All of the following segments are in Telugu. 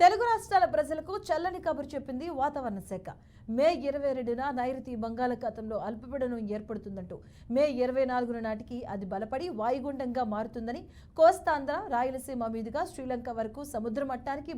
తెలుగు రాష్ట్రాల ప్రజలకు చల్లని కబురు చెప్పింది వాతావరణ శాఖ. మే 22న నైరుతి బంగాళాఖాతంలో అల్పపీడనం ఏర్పడుతుందంటూ మే 24న నాటికి అది బలపడి వాయుగుండంగా మారుతుందని, కోస్తాంధ్ర, రాయలసీమ మీదుగా శ్రీలంక వరకు సముద్ర మట్టానికి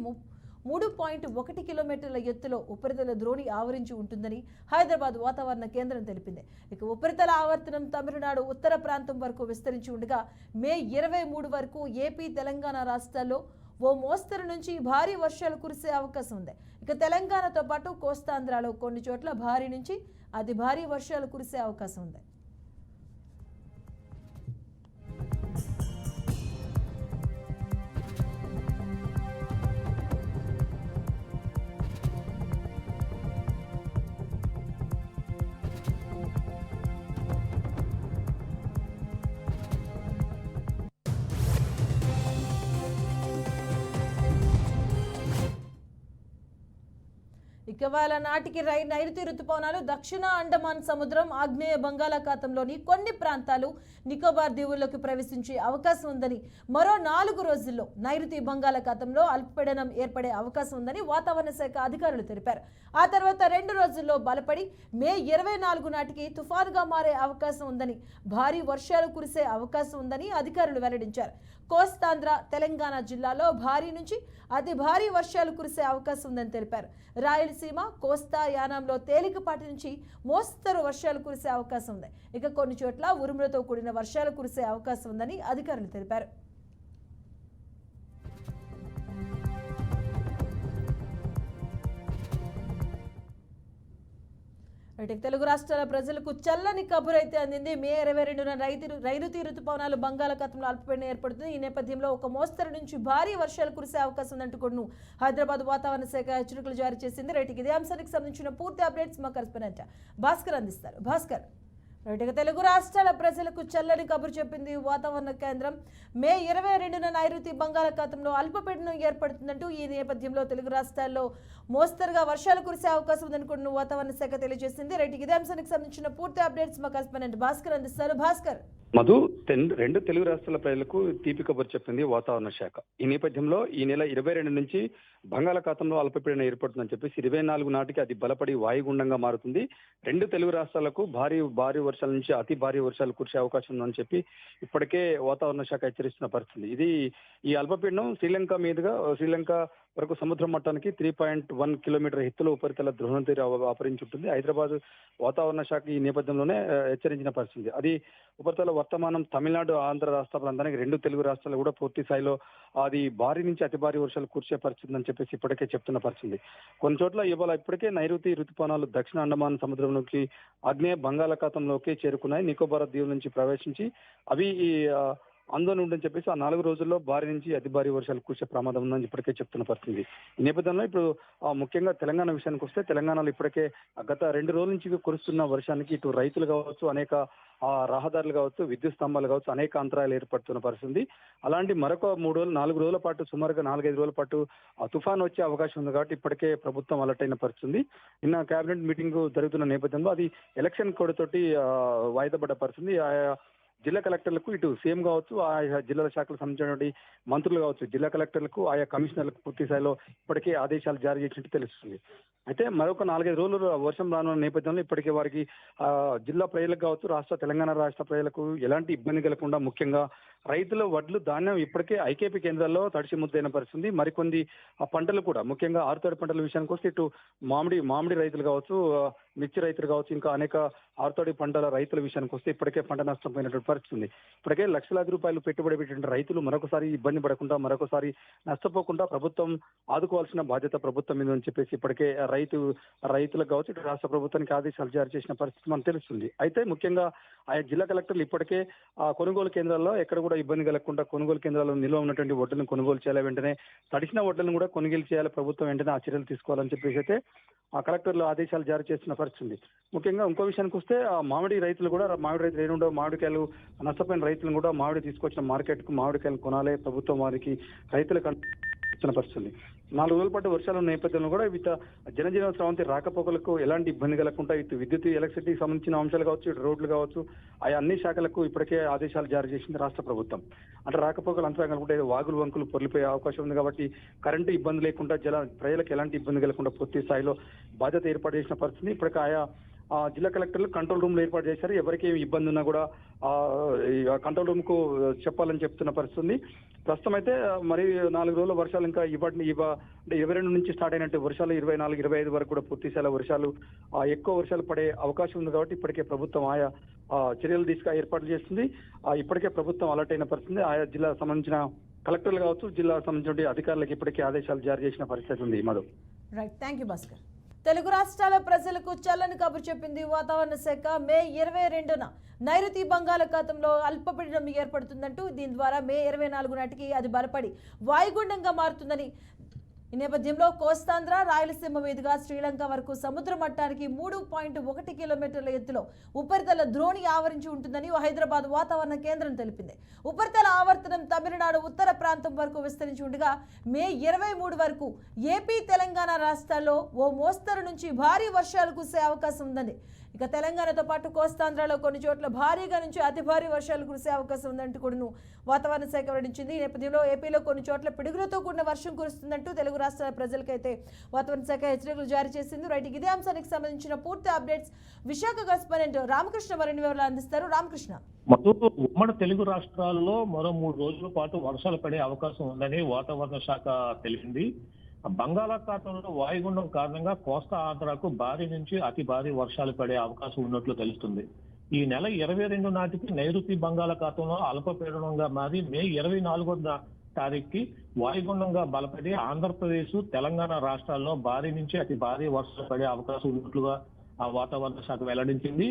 3.1 కిలోమీటర్ల ఎత్తులో ఉపరితల ద్రోణి ఆవరించి ఉంటుందని హైదరాబాద్ వాతావరణ కేంద్రం తెలిపింది. ఇక ఉపరితల ఆవర్తనం తమిళనాడు ఉత్తర ప్రాంతం వరకు విస్తరించి ఉండగా మే 23 వరకు ఏపీ, తెలంగాణ రాష్ట్రాల్లో ఓ మోస్తరు నుంచి భారీ వర్షాలు కురిసే అవకాశం ఉంది. ఇక తెలంగాణతో పాటు కోస్తాంధ్రలో కొన్ని చోట్ల భారీ నుంచి అతి భారీ వర్షాలు కురిసే అవకాశం ఉంది. ఇక వాళ్ళ నాటికి నైరుతి రుతుపవనాలు దక్షిణ అండమాన్ సముద్రం, ఆగ్నేయ బంగాళాఖాతంలోని కొన్ని ప్రాంతాలు, నికోబార్ దీవుల్లోకి ప్రవేశించే అవకాశం ఉందని, మరో 4 రోజుల్లో నైరుతి బంగాళాఖాతంలో అల్పపీడనం ఏర్పడే అవకాశం ఉందని వాతావరణ శాఖ అధికారులు తెలిపారు. ఆ తర్వాత 2 రోజుల్లో బలపడి మే 24 నాటికి తుఫానుగా మారే అవకాశం ఉందని, భారీ వర్షాలు కురిసే అవకాశం ఉందని అధికారులు వెల్లడించారు. కోస్తాంధ్ర, తెలంగాణ జిల్లాలో భారీ నుంచి అతి భారీ వర్షాలు కురిసే అవకాశం ఉందని తెలిపారు. రాయలసీమ, కోస్తా, యానాంలో తేలికపాటి నుంచి మోస్తరు వర్షాలు కురిసే అవకాశం ఉంది. ఇక కొన్ని చోట్ల ఉరుములతో కూడిన వర్షాలు కురిసే అవకాశం ఉందని అధికారులు తెలిపారు. తెలుగు రాష్ట్రాల ప్రజలకు చల్లని కబురు అయితే అందింది. మే 22న నైరుతి రుతుపవనాలు బంగాళాఖాతంలో అల్పపీడనం ఏర్పడుతుంది. ఈ నేపథ్యంలో ఒక మోస్తరు నుంచి భారీ వర్షాలు కురిసే అవకాశం ఉందంటూ కూడా హైదరాబాద్ వాతావరణ శాఖ హెచ్చరికలు జారీ చేసింది. ఇదే అంశానికి సంబంధించిన పూర్తి అప్డేట్స్ మా కరెస్పాండెంట్ భాస్కర్ అందిస్తారు. భాస్కర్, తెలుగు రాష్ట్రాల ప్రజలకు చల్లని కబురు చెప్పింది వాతావరణ కేంద్రం. మే 22న నైరుతి బంగాళాఖాతంలో అల్పపీడనం ఏర్పడుతుందంటూ ఈ నేపథ్యంలో తెలుగు రాష్ట్రాల్లో మోస్తరుగా వర్షాలు కురిసే అవకాశం ఉందని కూడా వాతావరణ శాఖ తెలియజేసింది. ఇదే అంశానికి సంబంధించిన పూర్తి అప్డేట్స్ మా కరెస్పాండెంట్ భాస్కర్ అందిస్తారు. భాస్కర్, మధు, 2 తెలుగు రాష్ట్రాల ప్రజలకు తీపి కబురు చెప్పింది వాతావరణ శాఖ. ఈ నేపథ్యంలో ఈ నెల 22 నుంచి బంగాళాఖాతంలో అల్పపీడనం ఏర్పడుతుందని చెప్పేసి 24 నాటికి అది బలపడి వాయుగుండంగా మారుతుంది. 2 తెలుగు రాష్ట్రాలకు భారీ వర్షాల నుంచి అతి భారీ వర్షాలు కురిసే అవకాశం ఉందని చెప్పి ఇప్పటికే వాతావరణ శాఖ హెచ్చరిస్తున్న పరిస్థితి. ఈ అల్పపీడనం శ్రీలంక వరకు సముద్ర మట్టానికి 3.1 కిలోమీటర్ ఎత్తులో ఉపరితల ద్రోణం తీరు ఆపరించి ఉంటుంది. హైదరాబాద్ వాతావరణ శాఖ ఈ నేపథ్యంలోనే హెచ్చరించిన పరిస్థితి. అది ఉపరితల వర్తమానం తమిళనాడు, ఆంధ్ర రాష్ట్ర ప్రాంతానికి 2 తెలుగు రాష్ట్రాలు కూడా పూర్తి స్థాయిలో అది భారీ నుంచి అతి భారీ వర్షాలు కురిసే పరిస్థితి అని చెప్పేసి ఇప్పటికే చెప్తున్న పరిస్థితి. కొన్ని చోట్ల ఇప్పటికే నైరుతి రుతుపవనాలు దక్షిణ అండమాన్ సముద్రంలోకి, ఆగ్నేయ బంగాళాఖాతంలోకి చేరుకున్నాయి. నికోబార్ దీవుల నుంచి ప్రవేశించి అవి ఆందోళన ఉందని చెప్పేసి ఆ 4 రోజుల్లో భారీ నుంచి అతి భారీ వర్షాలు కురిసే ప్రమాదం ఉందని ఇప్పటికే చెప్తున్న పరిస్థితి. ఈ నేపథ్యంలో ఇప్పుడు ముఖ్యంగా తెలంగాణ విషయానికి వస్తే, తెలంగాణలో ఇప్పటికే గత 2 రోజుల నుంచి కురుస్తున్న వర్షానికి ఇటు రైతులు కావచ్చు, అనేక రహదారులు కావచ్చు, విద్యుత్ స్తంభాలు కావచ్చు, అనేక అంతరాయాలు ఏర్పడుతున్న పరిస్థితి. అలాంటి మరొక 4 రోజుల పాటు, సుమారుగా 4-5 రోజుల పాటు తుఫాను వచ్చే అవకాశం ఉంది. కాబట్టి ఇప్పటికే ప్రభుత్వం అలర్ట్ అయిన పరిస్థితి. నిన్న కేబినెట్ మీటింగ్ జరుగుతున్న నేపథ్యంలో అది ఎలక్షన్ కోడ్ తోటి వాయిదా పడ్డ పరిస్థితి. జిల్లా కలెక్టర్లకు, ఇటు సీఎం కావచ్చు, ఆయా జిల్లాల శాఖలకు సంబంధించినటువంటి మంత్రులు కావచ్చు, జిల్లా కలెక్టర్లకు, ఆయా కమిషనర్లకు పూర్తి స్థాయిలో ఇప్పటికే ఆదేశాలు జారీ చేసినట్టు తెలుస్తుంది. అయితే మరొక 4-5 రోజులు వర్షం రానున్న నేపథ్యంలో ఇప్పటికే వారికి జిల్లా ప్రజలకు కావచ్చు, తెలంగాణ రాష్ట్ర ప్రజలకు ఎలాంటి ఇబ్బంది కలగకుండా, ముఖ్యంగా రైతుల వడ్లు, ధాన్యం ఇప్పటికే ఐకేపీ కేంద్రాల్లో తడిసి ముద్దైన పరిస్థితి. మరికొన్ని పంటలు కూడా, ముఖ్యంగా ఆరుతడి పంటల విషయానికి వస్తే ఇటు మామిడి రైతులు కావచ్చు, మిర్చి రైతులు కావచ్చు, ఇంకా అనేక ఆరుతడి పంటల రైతుల విషయానికి వస్తే ఇప్పటికే పంట నష్టం పోయినటువంటి పరిస్థితి. ఇప్పటికే లక్షలాది రూపాయలు పెట్టుబడి పెట్టిన రైతులు మరొకసారి ఇబ్బంది పడకుండా, మరొకసారి నష్టపోకుండా ప్రభుత్వం ఆదుకోవాల్సిన బాధ్యత ప్రభుత్వం మీద అని చెప్పేసి ఇప్పటికే రైతులకు కావచ్చు, ఇటు రాష్ట్ర ప్రభుత్వానికి ఆదేశాలు జారీ చేసిన పరిస్థితి మనకు తెలుస్తుంది. అయితే ముఖ్యంగా ఆయా జిల్లా కలెక్టర్లు ఇప్పటికే కొనుగోలు కేంద్రాల్లో ఎక్కడ కూడా ఇబ్బంది కలగకుండా, కొనుగోలు కేంద్రాల్లో నిల్వ ఉన్నటువంటి వడ్లను కొనుగోలు చేయాలి, వెంటనే తడిసిన వడ్లను కూడా కొనుగోలు చేయాలి, ప్రభుత్వం వెంటనే ఆ చర్యలు తీసుకోవాలని చెప్పేసి అయితే ఆ కలెక్టర్లు ఆదేశాలు జారీ చేస్తున్న పరిస్థితి. ముఖ్యంగా ఇంకో విషయానికి వస్తే మామిడి రైతులు ఏనుండో మామిడికాయలు నష్టపోయిన రైతులను కూడా మామిడి తీసుకొచ్చిన మార్కెట్కు మామిడికాయలు కొనాలి, ప్రభుత్వం వారికి రైతులకు ఇచ్చిన పరిస్థితి. 4 రోజుల పాటు వర్షాలు ఉన్న నేపథ్యంలో కూడా జనజీవన స్రవంతి రాకపోకలకు ఎలాంటి ఇబ్బంది కలగకుండా ఇటు విద్యుత్ ఎలక్ట్రిసిటీకి సంబంధించిన అంశాలు కావచ్చు, ఇటు రోడ్లు కావచ్చు, ఆయా అన్ని శాఖలకు ఇప్పటికే ఆదేశాలు జారీ చేసింది రాష్ట్ర ప్రభుత్వం. అంటే రాకపోకలు అంతా కనుకుంటే వాగులు వంకులు పొర్లిపోయే అవకాశం ఉంది కాబట్టి కరెంటు ఇబ్బంది లేకుండా ప్రజలకు ఎలాంటి ఇబ్బంది కలగకుండా పూర్తి స్థాయిలో బాధ్యత ఏర్పాటు చేసిన పరిస్థితి. ఇప్పటికే ఆయా జిల్లా కలెక్టర్లు కంట్రోల్ రూమ్లు ఏర్పాటు చేశారు. ఎవరికి ఏమి ఇబ్బంది ఉన్నా కూడా కంట్రోల్ రూమ్ కు చెప్పాలని చెప్తున్న పరిస్థితి ఉంది. ప్రస్తుతం అయితే మరి 4 రోజుల వర్షాలు ఇంకా అంటే 22 నుంచి స్టార్ట్ అయినట్టు వర్షాలు 24, 25 వరకు కూడా పూర్తి స్థాయిలో వర్షాలు ఎక్కువ వర్షాలు పడే అవకాశం ఉంది కాబట్టి ఇప్పటికే ప్రభుత్వం ఆయా చర్యలు ఏర్పాట్లు చేస్తుంది. ఇప్పటికే ప్రభుత్వం అలర్ట్ అయిన పరిస్థితి. ఆయా జిల్లాకు సంబంధించిన కలెక్టర్లు కావచ్చు, జిల్లాకు సంబంధించిన అధికారులకు ఇప్పటికే ఆదేశాలు జారీ చేసిన పరిస్థితి ఉంది. Madhu. Right, thank you Bhaskar. Telugu రాష్ట్రాల ప్రజలకు చల్లని కబురు చెప్పింది వాతావరణ శాఖ. మే 22న నైరుతి బంగాళాఖాతంలో అల్పపీడనం ఏర్పడుతుందంటూ, దీని ద్వారా మే 24 నాటికి అది బలపడి వాయుగుండంగా మారుతుందని. ఈ నేపథ్యంలో కోస్తాంధ్ర, రాయలసీమ మీదుగా శ్రీలంక వరకు సముద్ర మట్టానికి 3.1 కిలోమీటర్ల ఎత్తులో ఉపరితల ద్రోణి ఆవరించి ఉంటుందని హైదరాబాద్ వాతావరణ కేంద్రం తెలిపింది. ఉపరితల ఆవర్తనం తమిళనాడు ఉత్తర ప్రాంతం వరకు విస్తరించి ఉండగా మే 23 వరకు ఏపీ, తెలంగాణ రాష్ట్రాల్లో ఓ మోస్తరు నుంచి భారీ వర్షాలు కురిసే అవకాశం ఉందని. ఇక తెలంగాణతో పాటు కోస్తాంధ్రలో కొన్ని చోట్ల భారీగా నుంచి అతి భారీ వర్షాలు కురిసే అవకాశం ఉందంటూ కూడా వాతావరణ శాఖ వెల్లడించింది. ఈ నేపథ్యంలో ఏపీలో కొన్ని చోట్ల పిడుగులతో కూడిన వర్షం కురుస్తుందంటూ తెలుగు రాష్ట్రాల ప్రజలకైతే వాతావరణ శాఖ హెచ్చరికలు జారీ చేసింది. రైట్, ఇదే అంశానికి సంబంధించిన పూర్తి అప్డేట్స్ విశాఖ కరెస్పాండెంట్ రామకృష్ణ మరిన్ని వివరాలు అందిస్తారు. రామకృష్ణ. ఉమ్మడి తెలుగు రాష్ట్రాల్లో మరో 3 రోజుల పాటు వర్షాలు పడే అవకాశం ఉందని వాతావరణ శాఖ తెలిపింది. బంగాళాఖాతంలో వాయుగుండం కారణంగా కోస్తా ఆంధ్రాకు భారీ నుంచి అతి భారీ వర్షాలు పడే అవకాశం ఉన్నట్లు తెలుస్తుంది. ఈ నెల 22 నాటికి నైరుతి బంగాళాఖాతంలో అల్పపీడనంగా మారి మే 24వ తారీఖుకి వాయుగుండంగా బలపడి ఆంధ్రప్రదేశ్, తెలంగాణ రాష్ట్రాల్లో భారీ నుంచి అతి భారీ వర్షాలు పడే అవకాశం ఉన్నట్లుగా ఆ వాతావరణ శాఖ వెల్లడించింది.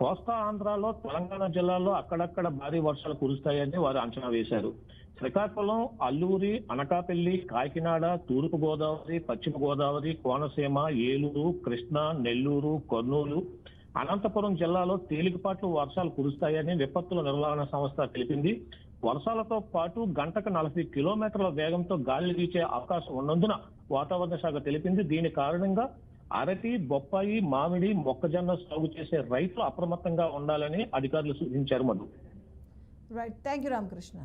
కోస్తా ఆంధ్రాలో, తెలంగాణ జిల్లాల్లో అక్కడక్కడ భారీ వర్షాలు కురుస్తాయని వారు అంచనా వేశారు. శ్రీకాకుళం, అల్లూరి, అనకాపల్లి, కాకినాడ, తూర్పు గోదావరి, పశ్చిమ గోదావరి, కోనసీమ, ఏలూరు, కృష్ణా, నెల్లూరు, కర్నూలు, అనంతపురం జిల్లాలో తేలికపాటు వర్షాలు కురుస్తాయని విపత్తుల నిర్వహణ సంస్థ తెలిపింది. వర్షాలతో పాటు గంటకు 40 కిలోమీటర్ల వేగంతో గాలి వీచే అవకాశం ఉన్నందున వాతావరణ శాఖ తెలిపింది. దీని కారణంగా అరటి, బొప్పాయి, మామిడి, మొక్కజొన్న సాగు చేసే రైతులు అప్రమత్తంగా ఉండాలని అధికారులు సూచించారు. Madhu. Right, thank you Ramakrishna.